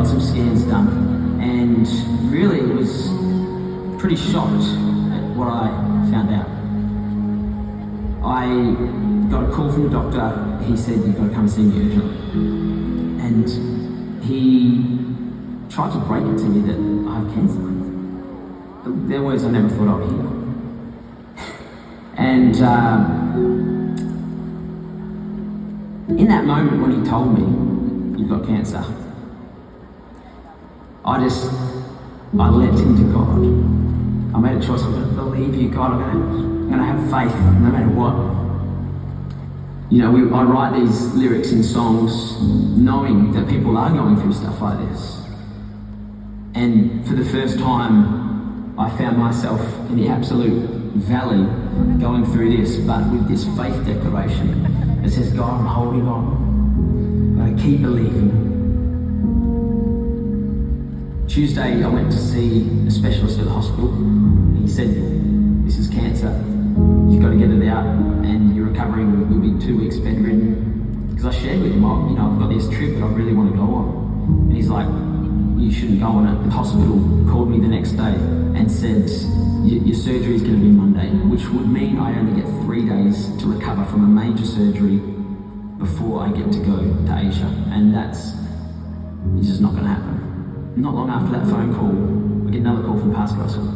got some scans done, and really was pretty shocked at what I found out. I got a call from the doctor. He said, "You've got to come and see me urgently." And he tried to break it to me that I have cancer. They're words I never thought I'd hear. And in that moment when he told me, "You've got cancer," I leapt into God. I made a choice. I'm going to believe you, God. I'm going to have faith no matter what. You know, I write these lyrics in songs knowing that people are going through stuff like this. And for the first time, I found myself in the absolute valley going through this, but with this faith declaration that says, "God, I'm holding on. I'm going to keep believing." Tuesday, I went to see a specialist at the hospital. He said, "This is cancer. You've got to get it out, and your recovery will be 2 weeks bedridden." Because I shared with him, I've got this trip that I really want to go on. And he's like, "You shouldn't go on it." The hospital called me the next day and said, your surgery is going to be Monday, which would mean I only get 3 days to recover from a major surgery before I get to go to Asia. And it's just not going to happen. Not long after that phone call, I get another call from Pastor Russell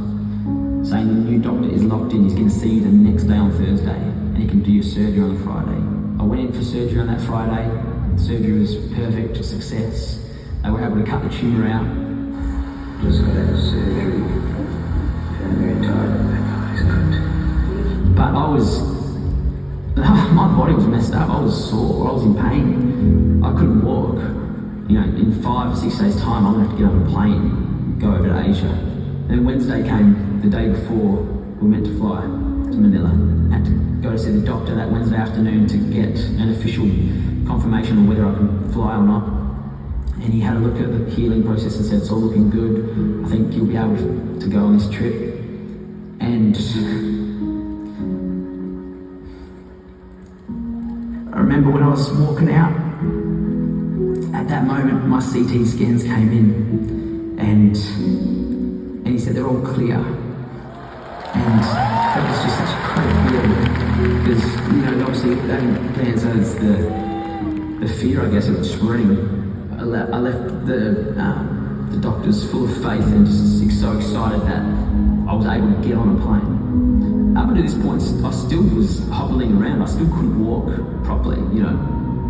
saying the new doctor is locked in. He's going to see you the next day on Thursday, and he can do your surgery on the Friday. I went in for surgery on that Friday. Surgery was perfect, success. They were able to cut the tumour out. Just got out of surgery. I'm very tired, but God is good. But my body was messed up. I was sore. I was in pain. I couldn't walk. You know, in 5 or 6 days' time, I'm going to have to get on a plane, go over to Asia. Then Wednesday came, the day before we were meant to fly to Manila. Had to go to see the doctor that Wednesday afternoon to get an official confirmation on whether I can fly or not. And he had a look at the healing process and said, "It's all looking good. I think you'll be able to go on this trip." And I remember when I was walking out, at that moment my CT scans came in, and he said they're all clear. And that was just such a great feeling, because, you know, obviously that cancer is the fear, I guess, of it spreading. I left the doctors full of faith and just so excited that I was able to get on a plane. Up to this point, I still was hobbling around. I still couldn't walk properly, you know.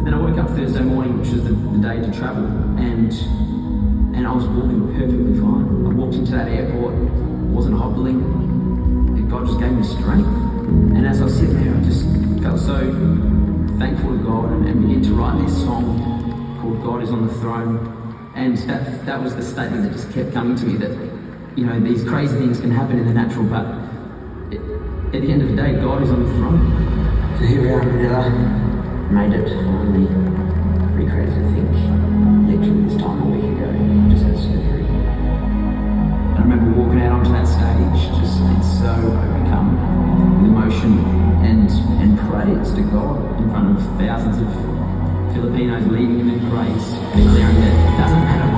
Then I woke up Thursday morning, which was the day to travel, and I was walking perfectly fine. I walked into that airport, wasn't hobbling, and God just gave me strength. And as I was sitting there, I just felt so thankful to God and began to write this song called "God is on the Throne." And that was the statement that just kept coming to me, that, you know, these crazy things can happen in the natural, but at the end of the day, God is on the throne. So here we are in Manila. Made it finally. Pretty crazy to think. Literally this time a week ago, just had surgery. And I remember walking out onto that stage, just so overcome with emotion and praise to God in front of thousands of Filipinos leading him in praise, declaring that it doesn't matter